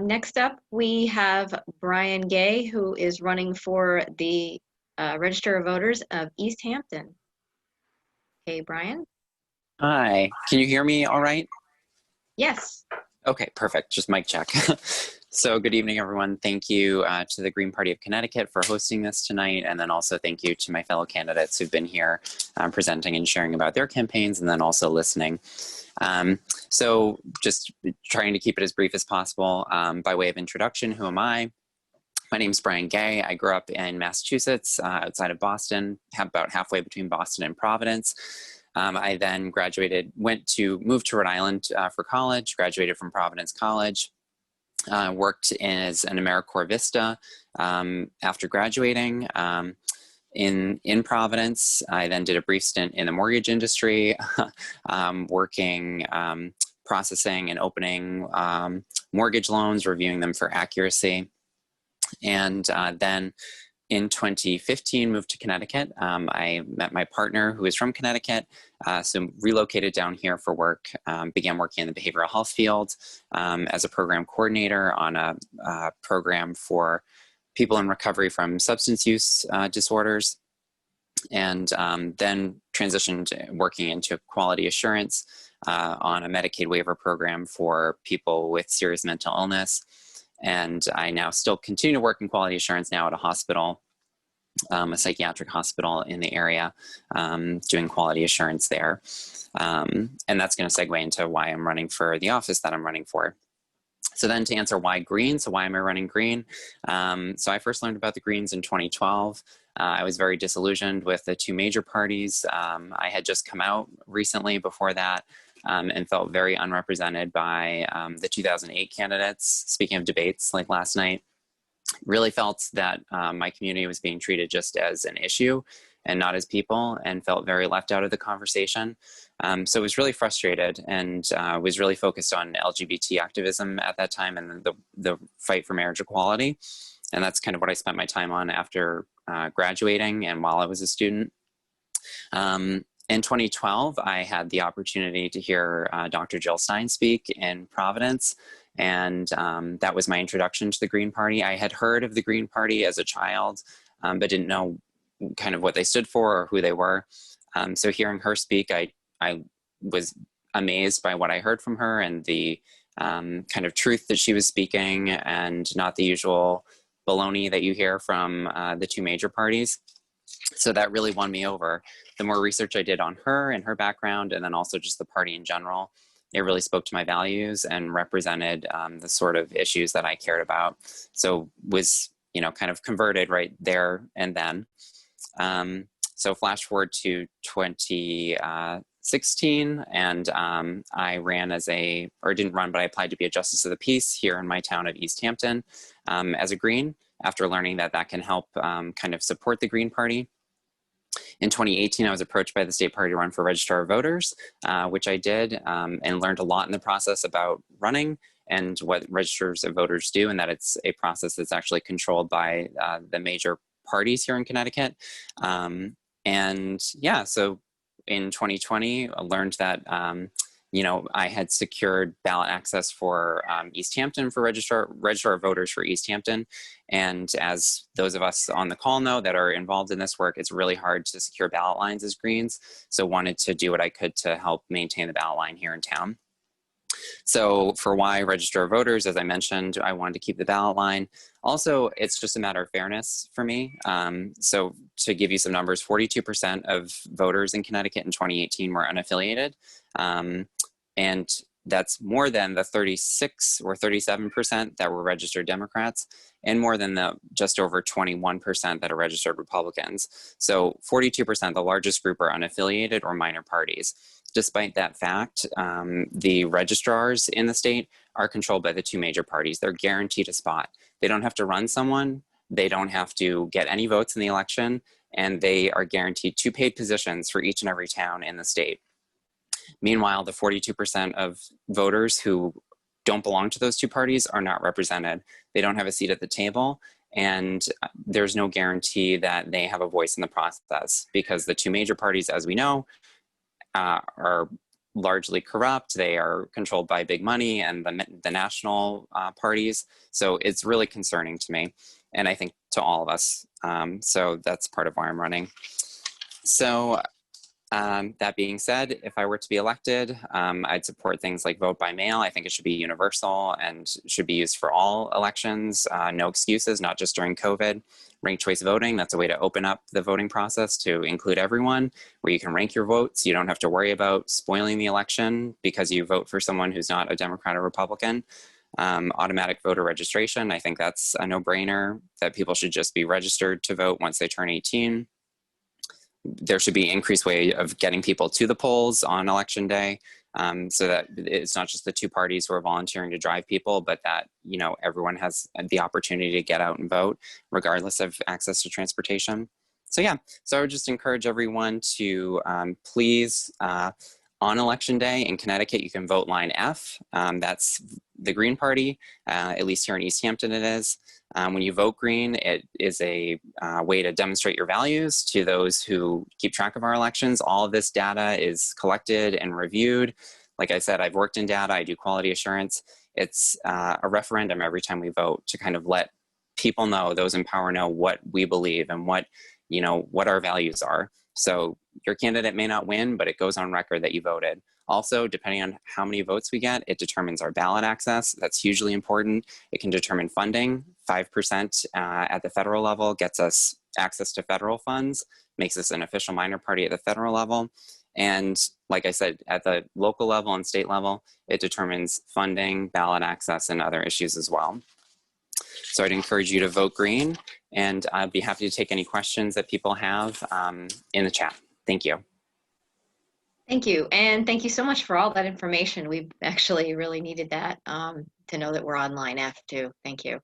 Next up, we have Brian Gay, who is running for the Register of Voters of East Hampton. Hey, Brian? Hi, can you hear me all right? Yes. Okay, perfect. Just mic check. So good evening, everyone. Thank you to the Green Party of Connecticut for hosting this tonight. And then also thank you to my fellow candidates who've been here presenting and sharing about their campaigns and then also listening. So just trying to keep it as brief as possible. By way of introduction, who am I? My name is Brian Gay. I grew up in Massachusetts, outside of Boston, about halfway between Boston and Providence. I then moved to Rhode Island for college, graduated from Providence College, worked as an AmeriCorps Vista after graduating in Providence. I then did a brief stint in the mortgage industry, working, processing and opening mortgage loans, reviewing them for accuracy. And then in 2015, moved to Connecticut. I met my partner who is from Connecticut, so relocated down here for work, began working in the behavioral health field as a program coordinator on a program for people in recovery from substance use disorders, and then transitioned working into quality assurance on a Medicaid waiver program for people with serious mental illness. And I now still continue to work in quality assurance now at a hospital, a psychiatric hospital in the area, doing quality assurance there. And that's going to segue into why I'm running for the office that I'm running for. So then to answer why green, so why am I running green? So I first learned about the Greens in 2012. I was very disillusioned with the two major parties. I had just come out recently before that. And felt very unrepresented by the 2008 candidates. Speaking of debates like last night, really felt that my community was being treated just as an issue and not as people, and felt very left out of the conversation. So I was really frustrated and was really focused on LGBT activism at that time and the fight for marriage equality. And that's kind of what I spent my time on after graduating and while I was a student. In 2012, I had the opportunity to hear Dr. Jill Stein speak in Providence, and that was my introduction to the Green Party. I had heard of the Green Party as a child, but didn't know kind of what they stood for or who they were. So hearing her speak, I was amazed by what I heard from her and the kind of truth that she was speaking, and not the usual baloney that you hear from the two major parties. So that really won me over. The more research I did on her and her background, and then also just the party in general, it really spoke to my values and represented the sort of issues that I cared about. So was, kind of converted right there and then. So flash forward to 2016, and I ran didn't run, but I applied to be a Justice of the Peace here in my town of East Hampton as a Green, after learning that can help kind of support the Green Party. In 2018, I was approached by the state party to run for Registrar of Voters, which I did, and learned a lot in the process about running and what registers of voters do, and that it's a process that's actually controlled by the major parties here in Connecticut. And yeah, so in 2020, I learned that I had secured ballot access for East Hampton for Registrar of Voters for East Hampton. And as those of us on the call know that are involved in this work, it's really hard to secure ballot lines as Greens. So wanted to do what I could to help maintain the ballot line here in town. So for why Register of Voters, as I mentioned, I wanted to keep the ballot line. Also, it's just a matter of fairness for me. So to give you some numbers, 42% of voters in Connecticut in 2018 were unaffiliated. And that's more than the 36 or 37% that were registered Democrats, and more than the just over 21% that are registered Republicans. So 42%, the largest group, are unaffiliated or minor parties. Despite that fact, the registrars in the state are controlled by the two major parties. They're guaranteed a spot. They don't have to run someone. They don't have to get any votes in the election, and they are guaranteed two paid positions for each and every town in the state. Meanwhile, the 42% of voters who don't belong to those two parties are not represented. They don't have a seat at the table, and there's no guarantee that they have a voice in the process, because the two major parties, as we know, are largely corrupt. They are controlled by big money and the national parties. So it's really concerning to me, and I think to all of us. So that's part of why I'm running. So that being said, if I were to be elected, I'd support things like vote by mail. I think it should be universal and should be used for all elections. No excuses, not just during COVID. Ranked choice voting, that's a way to open up the voting process to include everyone, where you can rank your votes. You don't have to worry about spoiling the election because you vote for someone who's not a Democrat or Republican. Automatic voter registration, I think that's a no-brainer, that people should just be registered to vote once they turn 18. There should be increased way of getting people to the polls on election day, so that it's not just the two parties who are volunteering to drive people, but that, you know, everyone has the opportunity to get out and vote regardless of access to transportation. So yeah, so I would just encourage everyone to please, on election day in Connecticut, you can vote line F. That's the Green Party, at least here in East Hampton it is. When you vote green, it is a way to demonstrate your values to those who keep track of our elections. All of this data is collected and reviewed. Like I said, I've worked in data, I do quality assurance. It's a referendum every time we vote to kind of let people know, those in power know what we believe and what, you know, what our values are. So your candidate may not win, but it goes on record that you voted. Also, depending on how many votes we get, it determines our ballot access. That's hugely important. It can determine funding. 5% at the federal level gets us access to federal funds, makes us an official minor party at the federal level. And like I said, at the local level and state level, it determines funding, ballot access, and other issues as well. So I'd encourage you to vote green, and I'd be happy to take any questions that people have in the chat. Thank you. Thank you. And thank you so much for all that information. We've actually really needed that to know that we're on line F too. Thank you.